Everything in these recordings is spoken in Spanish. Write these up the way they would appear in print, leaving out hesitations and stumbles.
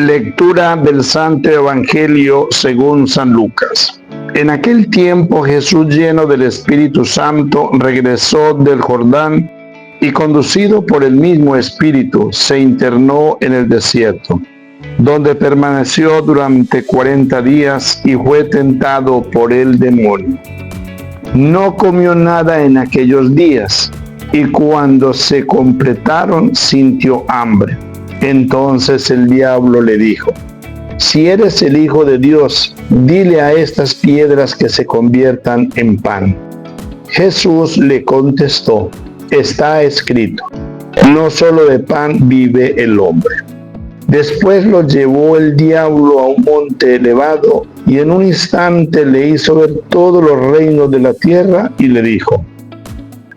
Lectura del Santo Evangelio según San Lucas. En aquel tiempo Jesús, lleno del Espíritu Santo, regresó del Jordán y, conducido por el mismo Espíritu, se internó en el desierto, donde permaneció durante 40 días y fue tentado por el demonio. No comió nada en aquellos días, y cuando se completaron sintió hambre. Entonces el diablo le dijo: si eres el Hijo de Dios, dile a estas piedras que se conviertan en pan. Jesús le contestó: está escrito, no solo de pan vive el hombre. Después lo llevó el diablo a un monte elevado y en un instante le hizo ver todos los reinos de la tierra y le dijo: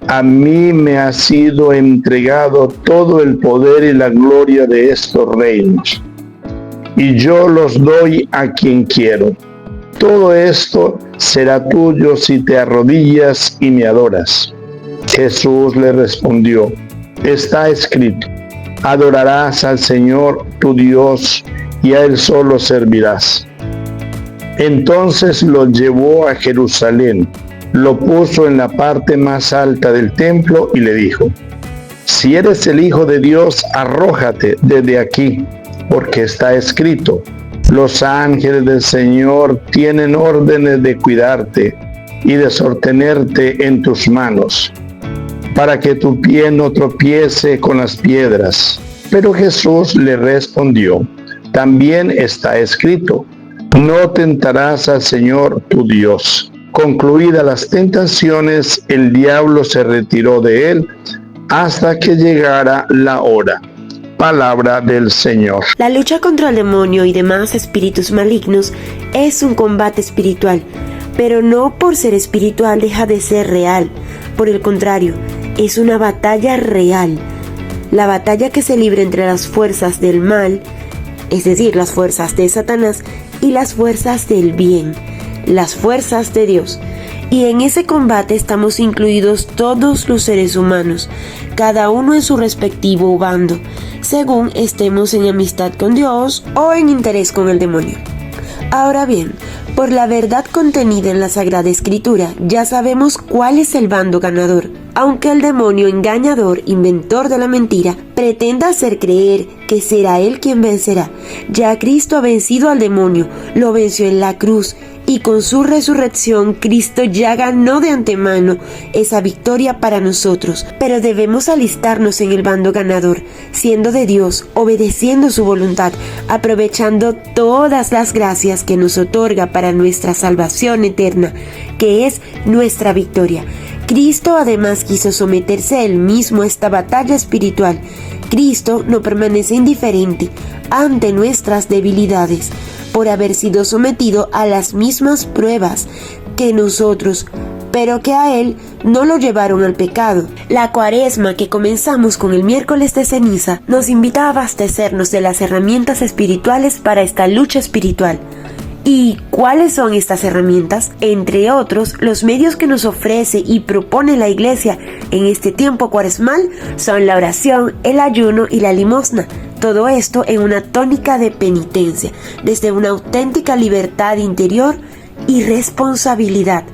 a mí me ha sido entregado todo el poder y la gloria de estos reinos, y yo los doy a quien quiero. Todo esto será tuyo si te arrodillas y me adoras. Jesús le respondió: está escrito, adorarás al Señor tu Dios y a Él solo servirás. Entonces lo llevó a Jerusalén, lo puso en la parte más alta del templo y le dijo: si eres el Hijo de Dios, arrójate desde aquí, porque está escrito, los ángeles del Señor tienen órdenes de cuidarte y de sostenerte en tus manos, para que tu pie no tropiece con las piedras. Pero Jesús le respondió: también está escrito, no tentarás al Señor tu Dios. Concluidas las tentaciones, el diablo se retiró de él hasta que llegara la hora. Palabra del Señor. La lucha contra el demonio y demás espíritus malignos es un combate espiritual, pero no por ser espiritual deja de ser real. Por el contrario, es una batalla real. La batalla que se libra entre las fuerzas del mal, es decir, las fuerzas de Satanás, y las fuerzas del bien, las fuerzas de Dios. Y en ese combate estamos incluidos todos los seres humanos, cada uno en su respectivo bando, según estemos en amistad con Dios o en interés con el demonio. Ahora bien, por la verdad contenida en la Sagrada Escritura, ya sabemos cuál es el bando ganador. Aunque el demonio engañador, inventor de la mentira, pretenda hacer creer que será él quien vencerá, ya Cristo ha vencido al demonio, lo venció en la cruz, y con su resurrección Cristo ya ganó de antemano esa victoria para nosotros. Pero debemos alistarnos en el bando ganador, siendo de Dios, obedeciendo su voluntad, aprovechando todas las gracias que nos otorga para nuestra salvación eterna, que es nuestra victoria. Cristo además quiso someterse él mismo a esta batalla espiritual. Cristo no permanece indiferente ante nuestras debilidades, por haber sido sometido a las mismas pruebas que nosotros, pero que a él no lo llevaron al pecado. La Cuaresma, que comenzamos con el miércoles de ceniza, nos invita a abastecernos de las herramientas espirituales para esta lucha espiritual. ¿Y cuáles son estas herramientas? Entre otros, los medios que nos ofrece y propone la Iglesia en este tiempo cuaresmal son la oración, el ayuno y la limosna. Todo esto en una tónica de penitencia, desde una auténtica libertad interior y responsabilidad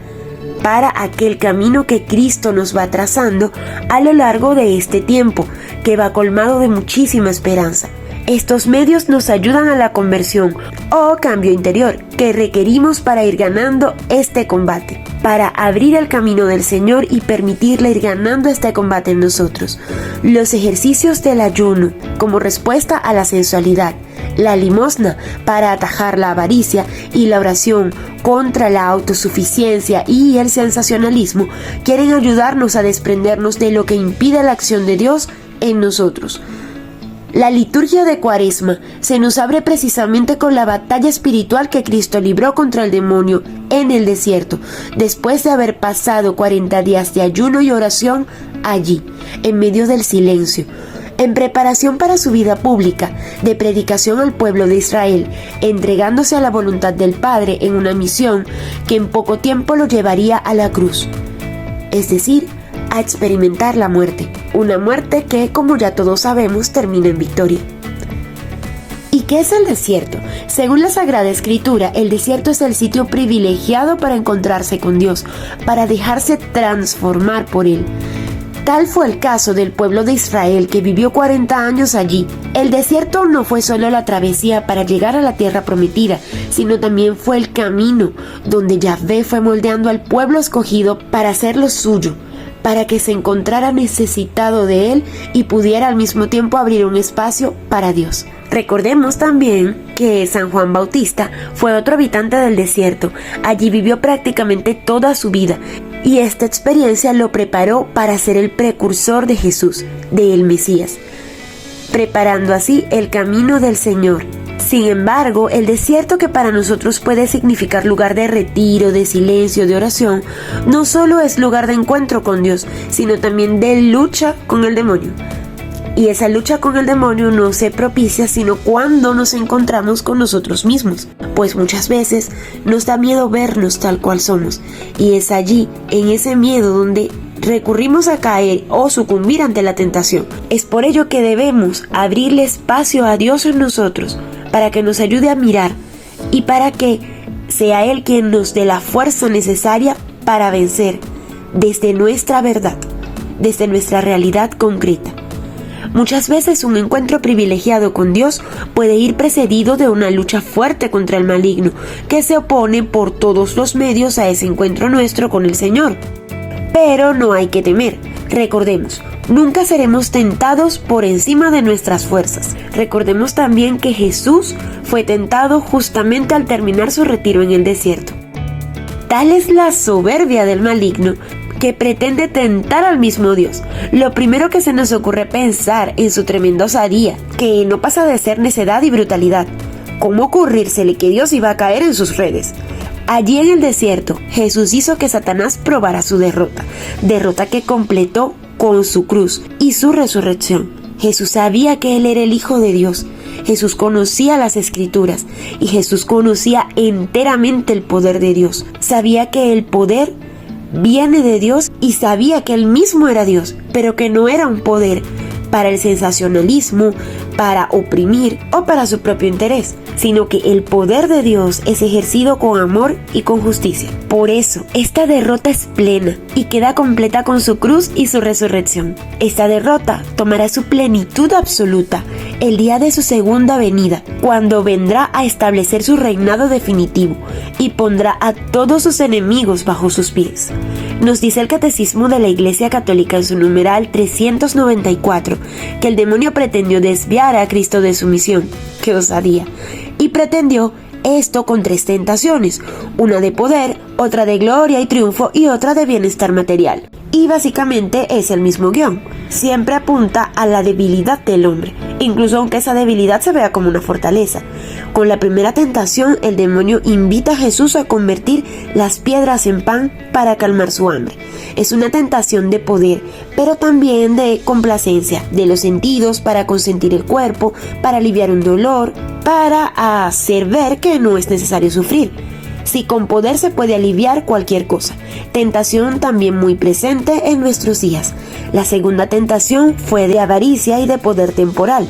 para aquel camino que Cristo nos va trazando a lo largo de este tiempo, que va colmado de muchísima esperanza. Estos medios nos ayudan a la conversión o cambio interior que requerimos para ir ganando este combate, para abrir el camino del Señor y permitirle ir ganando este combate en nosotros. Los ejercicios del ayuno como respuesta a la sensualidad, la limosna para atajar la avaricia y la oración contra la autosuficiencia y el sensacionalismo quieren ayudarnos a desprendernos de lo que impide la acción de Dios en nosotros. La liturgia de Cuaresma se nos abre precisamente con la batalla espiritual que Cristo libró contra el demonio en el desierto, después de haber pasado 40 días de ayuno y oración allí, en medio del silencio, en preparación para su vida pública, de predicación al pueblo de Israel, entregándose a la voluntad del Padre en una misión que en poco tiempo lo llevaría a la cruz, es decir, a experimentar la muerte, una muerte que, como ya todos sabemos, termina en victoria. ¿Y ¿Qué es el desierto? Según la Sagrada Escritura, el desierto es el sitio privilegiado para encontrarse con Dios, para dejarse transformar por Él. Tal fue el caso del pueblo de Israel, que vivió 40 años allí. El desierto no fue solo la travesía para llegar a la tierra prometida, sino también fue el camino donde Yahvé fue moldeando al pueblo escogido para hacerlo suyo, para que se encontrara necesitado de Él y pudiera al mismo tiempo abrir un espacio para Dios. Recordemos también que San Juan Bautista fue otro habitante del desierto. Allí vivió prácticamente toda su vida y esta experiencia lo preparó para ser el precursor de Jesús, del Mesías, preparando así el camino del Señor. Sin embargo, el desierto, que para nosotros puede significar lugar de retiro, de silencio, de oración, no solo es lugar de encuentro con Dios, sino también de lucha con el demonio. Y esa lucha con el demonio no se propicia sino cuando nos encontramos con nosotros mismos, pues muchas veces nos da miedo vernos tal cual somos, y es allí, en ese miedo, donde recurrimos a caer o sucumbir ante la tentación. Es por ello que debemos abrirle espacio a Dios en nosotros, para que nos ayude a mirar y para que sea Él quien nos dé la fuerza necesaria para vencer desde nuestra verdad, desde nuestra realidad concreta. Muchas veces un encuentro privilegiado con Dios puede ir precedido de una lucha fuerte contra el maligno, que se opone por todos los medios a ese encuentro nuestro con el Señor. Pero no hay que temer. Recordemos, nunca seremos tentados por encima de nuestras fuerzas. Recordemos también que Jesús fue tentado justamente al terminar su retiro en el desierto. Tal es la soberbia del maligno, que pretende tentar al mismo Dios. Lo primero que se nos ocurre pensar en su tremenda osadía, que no pasa de ser necedad y brutalidad. ¿Cómo ocurrírsele que Dios iba a caer en sus redes? Allí en el desierto, Jesús hizo que Satanás probara su derrota que completó con su cruz y su resurrección. Jesús sabía que Él era el Hijo de Dios. Jesús conocía las Escrituras y Jesús conocía enteramente el poder de Dios. Sabía que el poder viene de Dios y sabía que Él mismo era Dios, pero que no era un poder para el sensacionalismo, para oprimir o para su propio interés, sino que el poder de Dios es ejercido con amor y con justicia. Por eso, esta derrota es plena y queda completa con su cruz y su resurrección. Esta derrota tomará su plenitud absoluta el día de su segunda venida, cuando vendrá a establecer su reinado definitivo y pondrá a todos sus enemigos bajo sus pies. Nos dice el Catecismo de la Iglesia Católica en su numeral 394 que el demonio pretendió desviar a Cristo de su misión. ¡Qué osadía! Y pretendió esto con 3 tentaciones, una de poder, otra de gloria y triunfo y otra de bienestar material. Y básicamente es el mismo guión. Siempre apunta a la debilidad del hombre, incluso aunque esa debilidad se vea como una fortaleza. Con la primera tentación, el demonio invita a Jesús a convertir las piedras en pan para calmar su hambre. Es una tentación de poder, pero también de complacencia, de los sentidos para consentir el cuerpo, para aliviar un dolor, para hacer ver que no es necesario sufrir. Si con poder se puede aliviar cualquier cosa. Tentación también muy presente en nuestros días. La segunda tentación fue de avaricia y de poder temporal.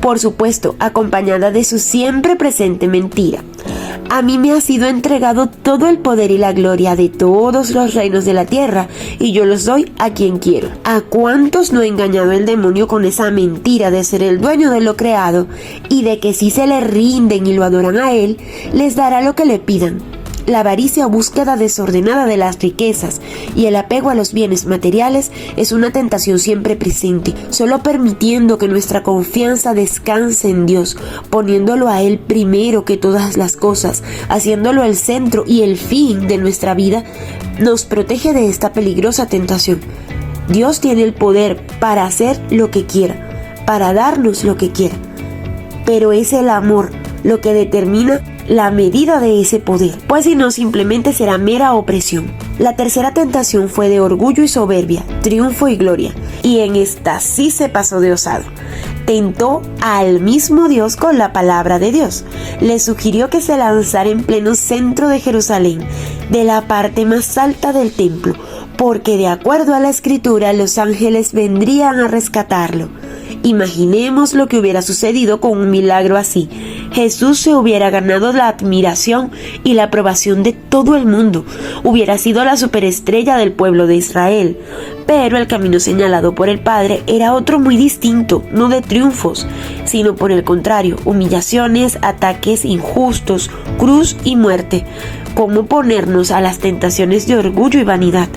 Por supuesto, acompañada de su siempre presente mentira. A mí me ha sido entregado todo el poder y la gloria de todos los reinos de la tierra, y yo los doy a quien quiero. ¿A cuántos no ha engañado el demonio con esa mentira de ser el dueño de lo creado y de que si se le rinden y lo adoran a él, les dará lo que le pidan? La avaricia o búsqueda desordenada de las riquezas y el apego a los bienes materiales es una tentación siempre presente, solo permitiendo que nuestra confianza descanse en Dios, poniéndolo a Él primero que todas las cosas, haciéndolo el centro y el fin de nuestra vida, nos protege de esta peligrosa tentación. Dios tiene el poder para hacer lo que quiera, para darnos lo que quiera, pero es el amor lo que determina la medida de ese poder, pues si no simplemente será mera opresión. La tercera tentación fue de orgullo y soberbia, triunfo y gloria, y en esta sí se pasó de osado. Tentó al mismo Dios con la palabra de Dios. Le sugirió que se lanzara en pleno centro de Jerusalén, de la parte más alta del templo, porque de acuerdo a la Escritura los ángeles vendrían a rescatarlo. Imaginemos lo que hubiera sucedido con un milagro así. Jesús se hubiera ganado la admiración y la aprobación de todo el mundo. Hubiera sido la superestrella del pueblo de Israel. Pero el camino señalado por el Padre era otro muy distinto, no de triunfos, sino por el contrario, humillaciones, ataques injustos, cruz y muerte. ¿Cómo ponernos a las tentaciones de orgullo y vanidad?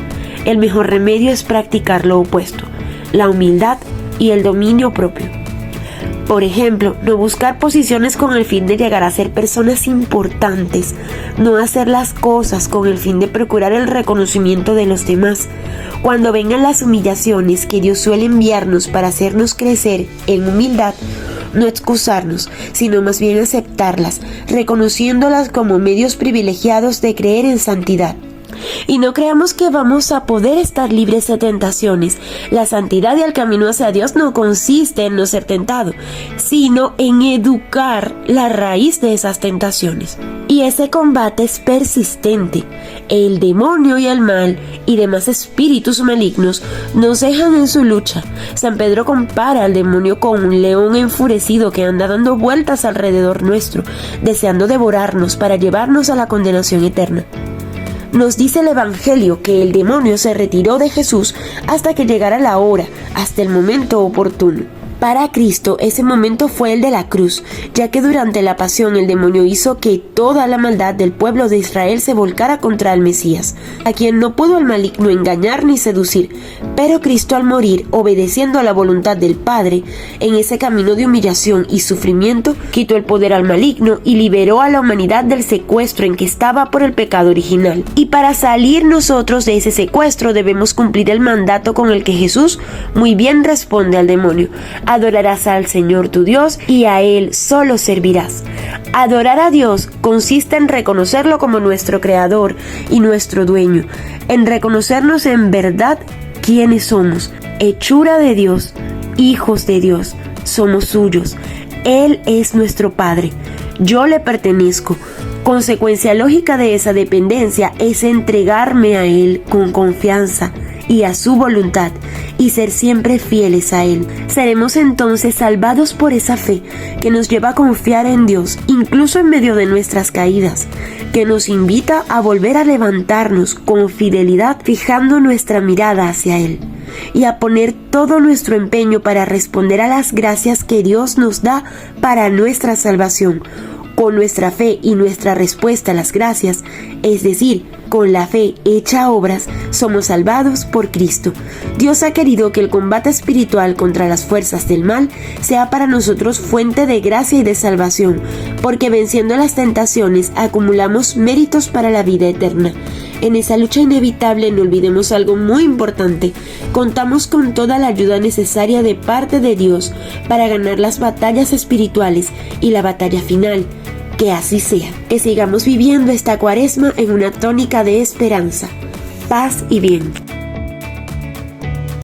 El mejor remedio es practicar lo opuesto, la humildad y el dominio propio. Por ejemplo, no buscar posiciones con el fin de llegar a ser personas importantes, no hacer las cosas con el fin de procurar el reconocimiento de los demás. Cuando vengan las humillaciones que Dios suele enviarnos para hacernos crecer en humildad, no excusarnos, sino más bien aceptarlas, reconociéndolas como medios privilegiados de creer en santidad. Y no creamos que vamos a poder estar libres de tentaciones. La santidad y el camino hacia Dios no consiste en no ser tentado, sino en educar la raíz de esas tentaciones. Y ese combate es persistente. El demonio y el mal y demás espíritus malignos nos dejan en su lucha. San Pedro compara al demonio con un león enfurecido que anda dando vueltas alrededor nuestro, deseando devorarnos para llevarnos a la condenación eterna. Nos dice el Evangelio que el demonio se retiró de Jesús hasta que llegara la hora, hasta el momento oportuno. Para Cristo ese momento fue el de la cruz, ya que durante la pasión el demonio hizo que toda la maldad del pueblo de Israel se volcara contra el Mesías, a quien no pudo el maligno engañar ni seducir. Pero Cristo, al morir, obedeciendo a la voluntad del Padre, en ese camino de humillación y sufrimiento, quitó el poder al maligno y liberó a la humanidad del secuestro en que estaba por el pecado original. Y para salir nosotros de ese secuestro debemos cumplir el mandato con el que Jesús muy bien responde al demonio: adorarás al Señor tu Dios y a Él solo servirás. Adorar a Dios consiste en reconocerlo como nuestro Creador y nuestro Dueño, en reconocernos en verdad quiénes somos, hechura de Dios, hijos de Dios, somos suyos. Él es nuestro Padre, yo le pertenezco. Consecuencia lógica de esa dependencia es entregarme a Él con confianza y a su voluntad, y ser siempre fieles a Él. Seremos entonces salvados por esa fe que nos lleva a confiar en Dios, incluso en medio de nuestras caídas, que nos invita a volver a levantarnos con fidelidad, fijando nuestra mirada hacia Él, y a poner todo nuestro empeño para responder a las gracias que Dios nos da para nuestra salvación. Con nuestra fe y nuestra respuesta a las gracias, es decir, con la fe hecha obras, somos salvados por Cristo. Dios ha querido que el combate espiritual contra las fuerzas del mal sea para nosotros fuente de gracia y de salvación, porque venciendo las tentaciones acumulamos méritos para la vida eterna. En esa lucha inevitable no olvidemos algo muy importante: contamos con toda la ayuda necesaria de parte de Dios para ganar las batallas espirituales y la batalla final. Que así sea, que sigamos viviendo esta Cuaresma en una tónica de esperanza, paz y bien.